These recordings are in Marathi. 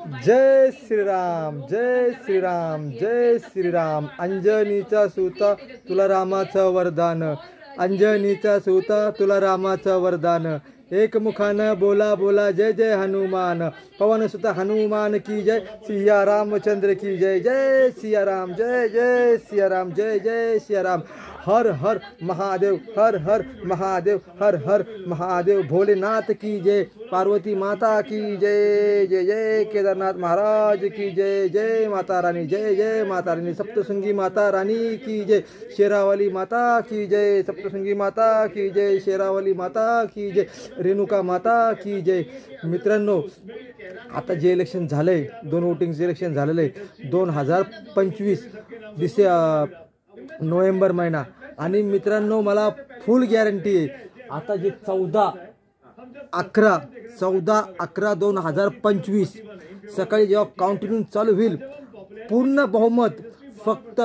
जय श्रीराम, जय श्रीराम, जय श्रीराम. अंजनीचा सूता तुला रामाचं वरदान, अंजनीचा सूता तुला रामाचं वरदान. एकमुखानं बोला बोला जय जय हनुमान, पवन सुत हनुमान की जय, सिया रामचंद्र की जय. जय सिया राम, जय जय सिया राम, जय जय सिया राम. हर हर महादेव, हर हर महादेव, हर हर महादेव. भोलेनाथ की जय, पार्वती माता की जय, जय जय केदारनाथ महाराज की जय. जय माता रानी, जय जय माता रानी. सप्तशृंगी माता रानी की जय, शेरावाली माता की जय. सप्तशृंगी माता की जय, शेरावाली माता की जय, रेणुका माता की जय. मित्रांनो, आता जे इलेक्शन झालंय, 2 वोटिंगचं इलेक्शन झालेलं आहे 2025 नोव्हेंबर महिना. आणि मित्रांनो, मला फुल गॅरंटी आहे आता जे 14/11/2025 सकाळी जेव्हा काउंटिंग चालू होईल, पूर्ण बहुमत फक्त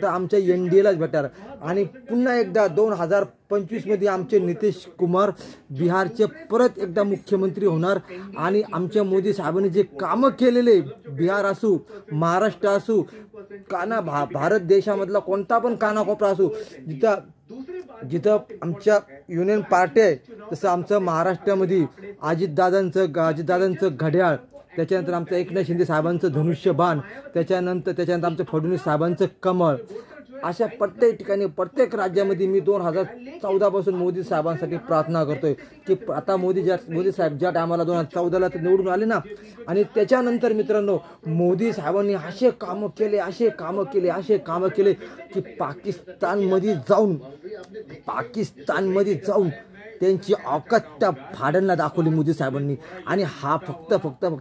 आमच्या एनडीएलाच भेटणार. आणि पुन्हा एकदा 2025 मध्ये आमचे नितीश कुमार बिहारचे परत एकदा मुख्यमंत्री होणार. आणि आमच्या मोदी साहेबांनी जे कामं केलेले, बिहार असू, महाराष्ट्र असू, भारत देशामधला कोणता पण कानाकोपरा असू, जिथं आमच्या युनियन पार्टी आहे, तसं आमचं महाराष्ट्रामध्ये अजितदादांचं घड्याळ, त्याच्यानंतर आमचं एकनाथ शिंदे साहेबांचं धनुष्यबाण, त्याच्यानंतर आमचं फडणवीस साहेबांचं कमळ. अशा प्रत्येक ठिकाणी, प्रत्येक राज्यामध्ये मी 2014 पासून मोदी साहेबांसाठी प्रार्थना करतोय की आता मोदी साहेब ज्या टायमाला 2014ला ते निवडून आले ना, आणि त्याच्यानंतर मित्रांनो, मोदी साहेबांनी असे कामं केले की पाकिस्तानमध्ये जाऊन त्यांची औकात त्या भाड्यांना दाखवली मोदी साहेबांनी. आणि हा फक्त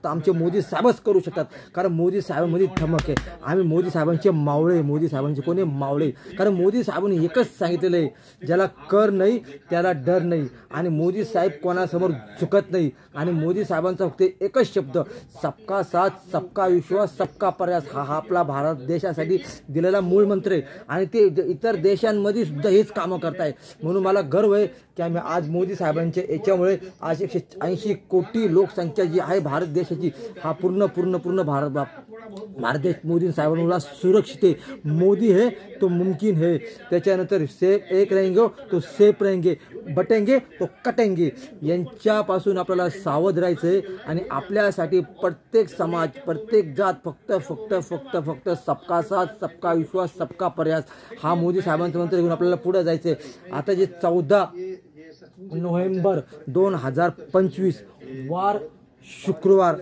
आमचे मोदी साहेबच करू शकतात, कारण मोदी साहेबांमध्ये धमक आहे. आम्ही मोदी साहेबांचे मावळे, मोदी साहेबांचे कोणी मावळे, कारण मोदी साहेबांनी एकच सांगितलेलं आहे, ज्याला कर नाही त्याला डर नाही. आणि मोदी साहेब कोणासमोर झुकत नाही. आणि मोदी साहेबांचा फक्त एकच शब्द, सबका साथ, सबका विश्वास, सबका प्रयास, हा आपला भारत देशासाठी दिलेला मूळ मंत्र आहे. आणि ते इतर देशांमध्ये सुद्धा हेच कामं करताय. म्हणून मला गर्व आहे की आम्ही आज मोदी साहेबांच्या याच्यामुळे आज 180 कोटी लोकसंख्या जी आहे भारत देशाची, हा पूर्ण भारत देश मोदी साहेबांना सुरक्षित आहे. मोदी है तो मुमकिन है. त्याच्यानंतर सेफ एक रहेंगे तो सेफ रहेंगे, बटेंगे तो कटेंगे. यांच्यापासून आपल्याला सावध राहायचं आहे. आणि आपल्यासाठी प्रत्येक समाज, प्रत्येक जात फक्त सबका साथ, सबका विश्वास, सबका प्रयास, हा मोदी साहेबांचं मंत्र घेऊन आपल्याला पुढे जायचं आहे. आता जे 14 नोव्हेंबर 2025 वार, शुक्रवार,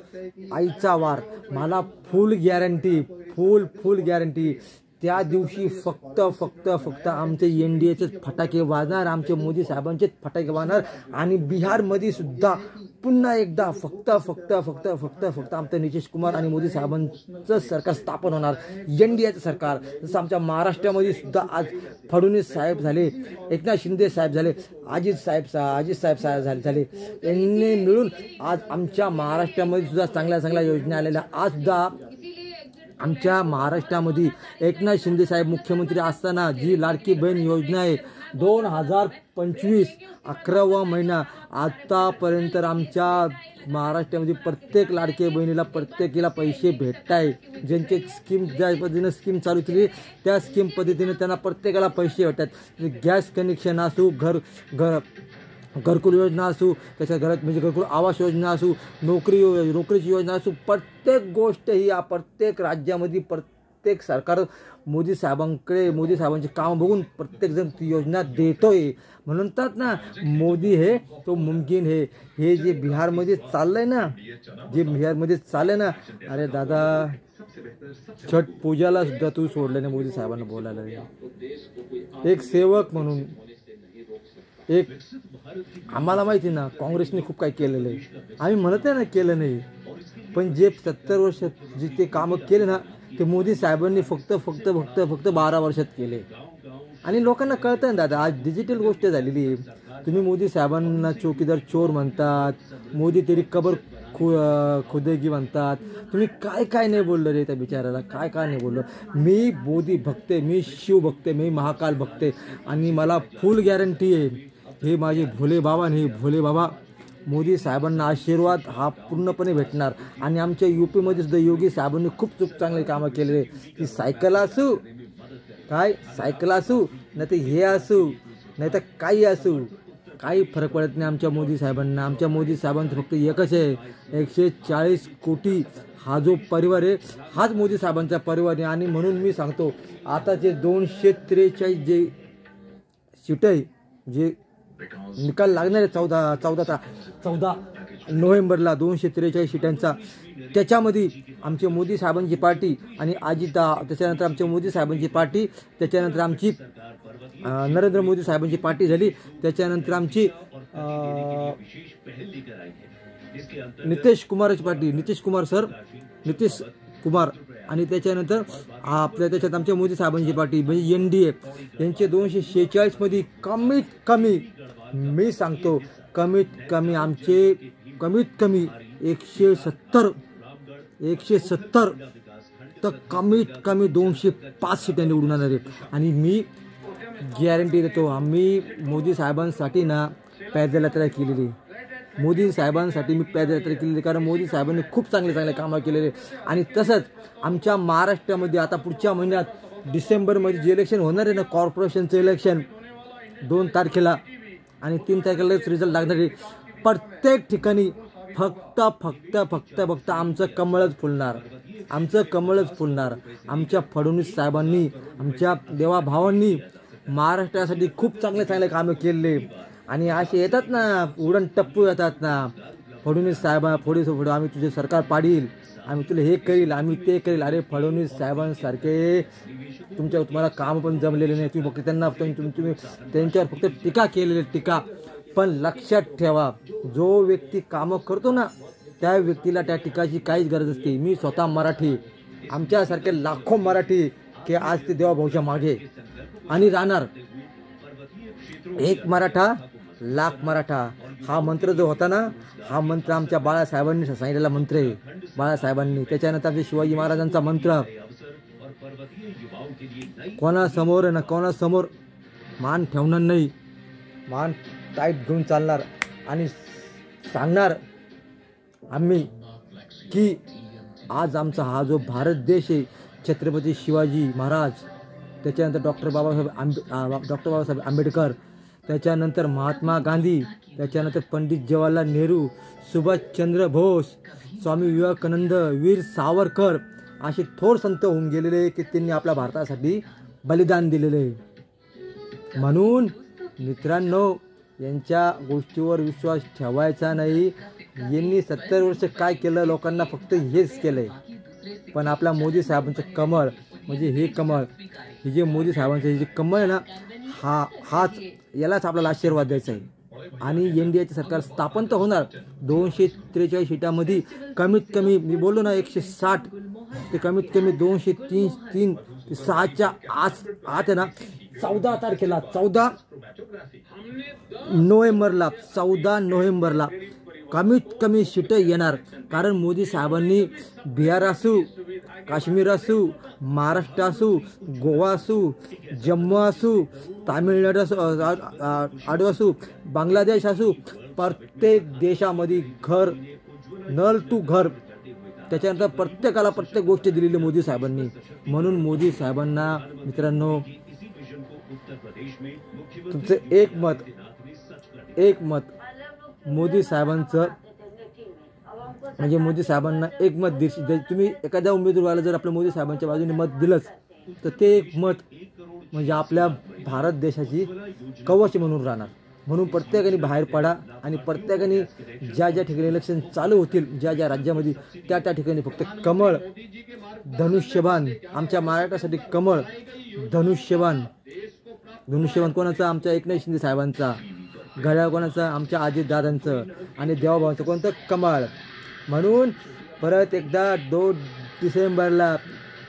आईचा वार, मला फुल गॅरंटी त्या दिवशी फक्त आमचे एनडीएचे फटाके वाजणार, आमचे मोदी साहेबांचे फटाके वाजणार. आणि बिहारमध्ये सुद्धा पुन्हा एकदा फक्त आमचं नितीश कुमार आणि मोदी साहेबांचं सरकार स्थापन होणार, एनडीएचं सरकार. जसं आमच्या महाराष्ट्रामध्ये सुद्धा आज फडणवीस साहेब झाले, एकनाथ शिंदे साहेब झाले, अजित साहेब झाले. यांनी मिळून आज आमच्या महाराष्ट्रामध्ये सुद्धा चांगल्या योजना आलेल्या. आज सुद्धा आमच्या महाराष्ट्रामध्ये एकनाथ शिंदे साहेब मुख्यमंत्री असताना जी लाडकी बहीण योजना आहे, 2025 11वा महिना आतापर्यंत आमच्या महाराष्ट्रामध्ये प्रत्येक लाडक्या बहिणीला प्रत्येकीला पैसे भेटत आहे. ज्यांचे स्कीम ज्या पद्धतीने स्कीम चालू केली त्या स्कीम पद्धतीने त्यांना प्रत्येकाला पैसे भेटतात. गॅस कनेक्शन असू, घरकुल योजना असू, त्याच्या घरात म्हणजे घरकुल आवास योजना असू, नोकरीची योजना असू, प्रत्येक गोष्ट ही या प्रत्येक राज्यामध्ये प्रत्येक सरकार मोदी साहेबांचे काम बघून प्रत्येकजण ती योजना देतोय. म्हणतात ना, मोदी है तो मुमकिन है. हे जे बिहारमध्ये चाललंय ना, अरे दादा, छठ पूजाला सुद्धा तू सोडलं नाही मोदी साहेबांना बोलायला. एक सेवक म्हणून आम्हाला माहिती ना, काँग्रेसने खूप काही केलेलं आहे. आम्ही म्हणत नाही ना केलं नाही, पण जे 70 वर्ष जे ते कामं केले ना, ते मोदी साहेबांनी फक्त 12 वर्षात केले. आणि लोकांना कळतं ना दादा, आज डिजिटल गोष्ट झालेली आहे. तुम्ही मोदी साहेबांना चौकीदार चोर म्हणतात, मोदी तेरी कबर खुदेगी म्हणतात. तुम्ही काय नाही बोललं रे त्या बिचाराला, काय नाही बोललो. मी मोदी भक्त आहे, मी शिव भक्त आहे, मी महाकाल भक्त आहे. आणि मला फुल गॅरंटी आहे, हे माझे भोले बाबा मोदी साहेबांना आशीर्वाद हा पूर्णपणे भेटणार. आणि आमच्या UP-मध्ये सुद्धा योगी साहेबांनी खूप चांगले कामं केले. की सायकल असू सायकल असू नाही तर हे असू नाही तर काही असू, काही फरक पडत नाही आमच्या मोदी साहेबांना. आमच्या मोदी साहेबांचं फक्त एकच आहे, 140 कोटी हा जो परिवार आहे हाच मोदी साहेबांचा परिवार आहे. आणि म्हणून मी सांगतो आता जे 243 जे सीट आहे, जे निकाल लागणार आहे 14 नोव्हेंबरला 243 सीटांचा, त्याच्यामध्ये आमचे मोदी साहेबांची पार्टी आणि त्याच्यानंतर आमच्या मोदी साहेबांची पार्टी, त्याच्यानंतर आमची नरेंद्र मोदी साहेबांची पार्टी झाली, त्याच्यानंतर आमची नितीश कुमारची पार्टी, नितीश कुमार आणि त्याच्यानंतर त्याच्यात आमच्या मोदी साहेबांची पार्टी म्हणजे NDA यांचे 246 मध्ये कमीत कमी, मी सांगतो कमीत कमी 170 तर कमीत कमी 205 सीटा निवडून येणार आहेत. आणि मी गॅरंटी देतो आम्ही मोदी साहेबांसाठी ना पैदल यात्रा केलेली, मोदी साहेबांसाठी मी पैदल यात्रा केलेली, कारण मोदी साहेबांनी खूप चांगले कामं केलेले. आणि तसंच आमच्या महाराष्ट्रामध्ये आता पुढच्या महिन्यात डिसेंबरमध्ये जे इलेक्शन होणार आहे ना, कॉर्पोरेशनचं इलेक्शन 2 तारखेला आणि 3 तारखेलाच रिझल्ट लागणार आहे. प्रत्येक ठिकाणी फक्त आमचं कमळच फुलणार, आमच्या फडणवीस साहेबांनी, आमच्या देवाभावांनी महाराष्ट्रासाठी खूप चांगले कामं केले. आणि असे येतात ना उडण टप्पू येतात ना, फडणवीस साहेब आम्ही तुझे सरकार पाडील, आम्ही तुला हे करील, आम्ही ते करील. अरे फडणवीस साहेबांसारखे तुम्हाला काम पण जमलेले नाही, तुम्ही फक्त त्यांना तुम्ही त्यांच्यावर फक्त टीका केलेली टीका. पण लक्षात ठेवा, जो व्यक्ती कामं करतो ना त्या व्यक्तीला त्या टीकाची काहीच गरज असते. मी स्वतः मराठी, आमच्यासारखे लाखो मराठी की आज ते देवाभाऊच्या मागे आणि राहणार. एक मराठा लाख मराठा हा मंत्र जो होता ना, हा मंत्र आमच्या बाळासाहेबांनी सांगितलेला मंत्र आहे, बाळासाहेबांनी. त्याच्यानंतर आमच्या शिवाजी महाराजांचा मंत्र, कोणासमोर मान ठेवणार नाही, मान टाईट घेऊन चालणार आणि सांगणार आम्ही की आज आमचा हा जो भारत देश आहे, छत्रपती शिवाजी महाराज, त्याच्यानंतर डॉक्टर बाबासाहेब आंबेडकर, त्याच्यानंतर महात्मा गांधी, त्याच्यानंतर पंडित जवाहरलाल नेहरू, सुभाषचंद्र बोस, स्वामी विवेकानंद, वीर सावरकर असे थोर संत होऊन गेलेले की त्यांनी आपल्या भारतासाठी बलिदान दिलेले. म्हणून मित्रांनो, यांच्या गोष्टीवर विश्वास ठेवायचा नाही. यांनी 70 वर्ष काय केलं, लोकांना फक्त हेच केलंय. पण आपला मोदी साहेबांचं कमळ म्हणजे हे कमळ, हे जे मोदी साहेबांचं हे जे कमळ आहे ना, यालाच आपल्याला आशीर्वाद द्यायचा आहे. आणि NDAचे सरकार स्थापन तर होणार. 243 सीटामध्ये कमीत कमी मी बोललो ना 160 ते कमीत कमी 203 ते 6च्या आत आहे ना, 14 तारखेला 14 नोव्हेंबरला कमीत कमी सीटं येणार. कारण मोदी साहेबांनी बिहार असू, काश्मीर असू, महाराष्ट्र असू, गोवा असू, जम्मू असू, तामिळनाडू असू, बांगलादेश असू, प्रत्येक देशामध्ये घर, नल टू घर, त्याच्यानंतर प्रत्येकाला प्रत्येक गोष्ट दिलेली मोदी साहेबांनी. म्हणून मोदी साहेबांना मित्रांनो, तुमचं एक मत मोदी साहेबांचं म्हणजे मोदी साहेबांना एक मत तुम्ही एखाद्या उमेदवाराला जर आपल्या मोदी साहेबांच्या बाजूने मत दिलंच तर ते एक मत म्हणजे आपल्या भारत देशाची कवच म्हणून राहणार. म्हणून प्रत्येकाने बाहेर पडा आणि प्रत्येकाने ज्या ठिकाणी इलेक्शन चालू होतील, ज्या राज्यामध्ये त्या ठिकाणी फक्त कमळ, धनुष्यबाण, आमच्या महाराष्ट्रासाठी कमळ, धनुष्यबाण कोणाचा? आमच्या एकनाथ शिंदे साहेबांचा. घड्याळ कोणाचं? आमच्या अजितदादांचं. आणि देवाभावांचं कोणतं? कमळ. म्हणून परत एकदा 2 डिसेंबरला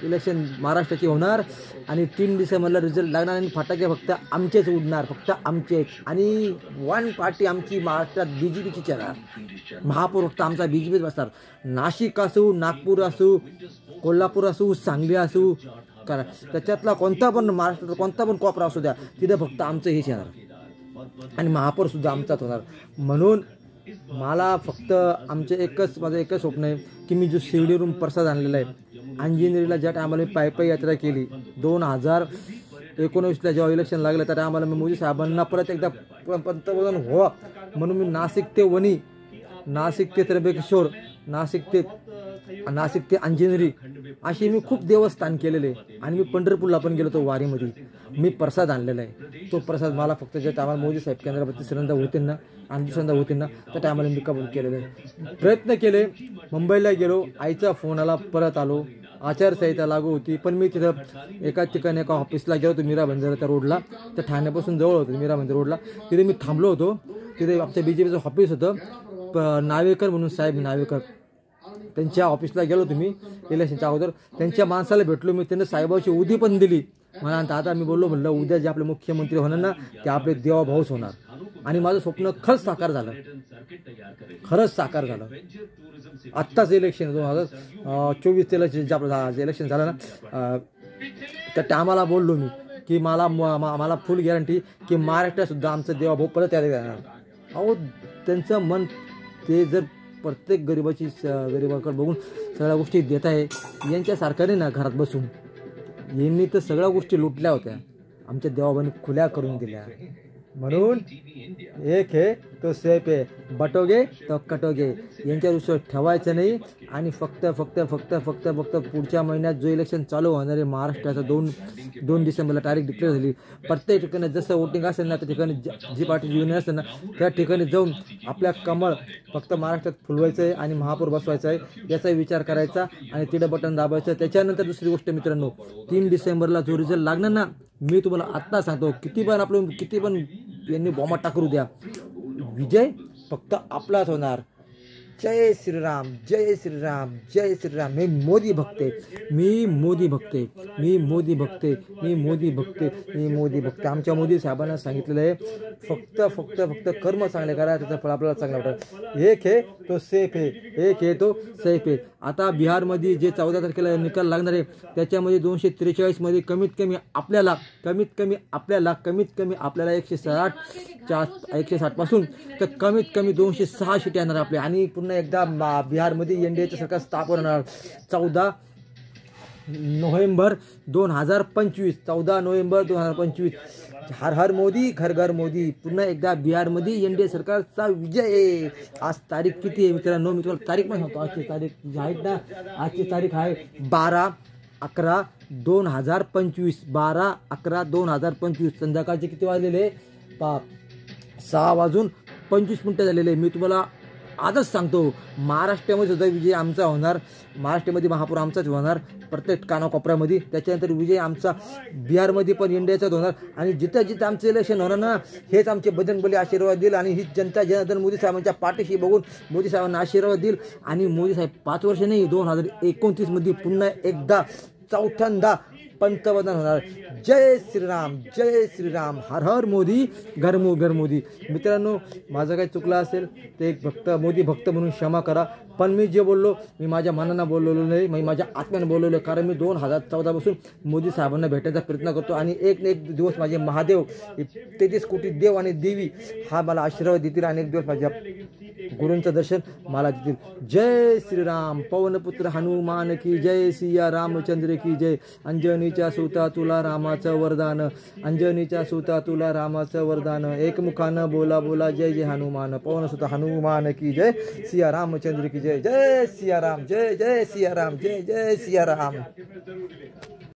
इलेक्शन महाराष्ट्राची होणार आणि 3 डिसेंबरला रिझल्ट लागणार आणि फटाके फक्त आमचेच उडणार, फक्त आमचेच. आणि 1 पार्टी आमची महाराष्ट्रात BJPची चला, महापौर फक्त आमचा BJPच बसणार. नाशिक असू, नागपूर असू, कोल्हापूर असू, सांगली असू, करा त्याच्यातला कोणता पण महाराष्ट्राचा कोणता पण कोपरा असू द्या, तिथे फक्त आमचं हेच येणार आणि महापौर सुद्धा आमचाच होणार. म्हणून मला फक्त माझं एकच स्वप्न आहे की मी जो शिर्डीवरून प्रसाद आणलेला आहे, अंजनेरीला ज्या टायमाला मी पायी यात्रा केली 2019ला जेव्हा इलेक्शन लागलं त्या टायमाला मी मोदी साहेबांना परत एकदा पंतप्रधान व्हावा म्हणून मी नाशिक ते वणी, नाशिक ते त्र्यंबकेश्वर, नाशिक ते अंजनेरी अशी मी खूप देवस्थान केलेले आणि मी पंढरपूरला पण गेलो. तो वारीमध्ये मी प्रसाद आणलेला आहे. तो प्रसाद मला फक्त ज्या टायमाला मोदी साहेब केंद्रात तिसऱ्यांदा होतील ना आणि दुसऱ्यांदा होतील ना त्या टायमाला मी कबूल केलेलं आहे. प्रयत्न केले, मुंबईला गेलो, आईचा फोन आला, परत आलो. आचारसंहिता लागू होती पण मी तिथं एका ठिकाणी एका ऑफिसला गेलो होतो मीरा बंजाराच्या रोडला, तर ठाण्यापासून जवळ होतं मीरा बंजार रोडला. तिथे मी थांबलो होतो. तिथे आमच्या BJPचं ऑफिस होतं, नावेकर म्हणून साहेब नावेकर, त्यांच्या ऑफिसला गेलो तुम्ही इलेक्शनच्या अगोदर. त्यांच्या माणसाला भेटलो मी, त्यांना साहेबाची उदी पण दिली मला. आता मी म्हणलं उद्या जे आपले मुख्यमंत्री होणार ना ते आपले देवाभाऊच होणार. आणि माझं स्वप्न खरंच साकार झालं. आत्ताच इलेक्शन 2024 जे आपलं इलेक्शन झालं ना त्या टायमाला बोललो मी की मला फुल गॅरंटी की महाराष्ट्रात सुद्धा आमचं देवाभाऊ परत यायला जाणार. अहो त्यांचं मन ते जर प्रत्येक गरिबाकडे बघून सगळ्या गोष्टी देत आहे. यांच्यासारखं नाही ना घरात बसून. यांनी तर सगळ्या गोष्टी लुटल्या होत्या, आमच्या देवाबाईंनी खुल्या करून दिल्या. म्हणून एक है तो सेफ आहे, बटोगे तो कटोगे. यांच्या विश्वास ठेवायचं नाही. आणि फक्त पुढच्या महिन्यात जो इलेक्शन चालू होणार आहे महाराष्ट्राचा 2 डिसेंबरला तारीख डिक्लेअर झाली. प्रत्येक ठिकाणी जसं वोटिंग असेल ना त्या ठिकाणी जी पार्टी युनियन असेल ना त्या ठिकाणी जाऊन आपल्या कमळ फक्त महाराष्ट्रात फुलवायचं आहे आणि महापौर बसवायचा आहे याचा विचार करायचा आणि तिथं बटन दाबायचं. त्याच्यानंतर दुसरी गोष्ट मित्रांनो, 3 डिसेंबरला जो रिझल्ट लागणार ना, मी तुम्हाला आत्ता सांगतो, किती पण यांनी बॉम्बा टाकू द्या, विजय फक्त आपलाच होणार. जय श्रीराम, जय श्रीराम, जय श्रीराम. मी मोदी भक्त. आमच्या मोदी साहेबांना सांगितलेलं आहे फक्त कर्म चांगले करा, त्याचं फळ आपल्याला चांगलं वाटतं. एक आहे तो सेफ आहे. आता बिहारमध्ये जे 14 तारखेला निकाल लागणार आहे त्याच्यामध्ये 243 मध्ये कमीत कमी आपल्याला 160 पासून तर कमीत कमी 206 सीट येणार आपल्या. आणि पुन्हा एकदा बिहारमध्ये एनडीएचं सरकार स्थापन होणार 14 नोव्हेंबर 2025. हर हर मोदी, घर घर मोदी. पुन्हा एकदा बिहारमध्ये एनडीए सरकारचा विजय. आज तारीख किती आहे मित्रांनो? मी तुम्हाला तारीख पण सांगतो. आजची तारीख जी आहे ना, आजची तारीख आहे 12/11/2025. 12/11/2025. संध्याकाळचे किती वाजलेले? 6:25 झालेले. मी तुम्हाला आजच सांगतो महाराष्ट्रामध्ये सुद्धा विजय आमचा होणार. महाराष्ट्रामध्ये महापौर आमचाच होणार प्रत्येक कानाकोपऱ्यामध्ये. त्याच्यानंतर विजय आमचा बिहारमध्ये पण इंडियाचाच होणार. आणि जिथं आमचं इलेक्शन होणार ना हेच आमचे बजरंगबली आशीर्वाद देईल. आणि ही जनता जनार्दन मोदी साहेबांच्या पाठीशी बघून मोदी साहेबांना आशीर्वाद देईल. आणि मोदी साहेब 5 वर्ष नाही 2029 मध्ये पुन्हा एकदा चौथ्यांदा पंतप्रधान होणार. जय श्रीराम, हर हर मोदी, घर मोदी. मित्रांनो, माझं काही चुकलं असेल ते एक मोदी भक्त म्हणून क्षमा करा. पण मी जे बोललो मी माझ्या मनानं बोललेलो नाही, मी माझ्या आत्म्यानं बोललेलो. कारण मी 2014 पासून मोदी साहेबांना भेटायचा प्रयत्न करतो. आणि एक दिवस माझे महादेव 33 कोटी देव आणि देवी हा मला आशीर्वाद देतील. आणि एक दिवस माझ्या गुरूंचं दर्शन मला देतील. जय श्रीराम. पवनपुत्र हनुमान की जय. सिया रामचंद्र की जय. अंजनीच्या सुता तुला रामाचं वरदान. एकमुखानं बोला जय हनुमान. पवनसुत हनुमान की जय. सिया रामचंद्र की जय. जय सिया राम, जय सिया राम, जय सिया राम.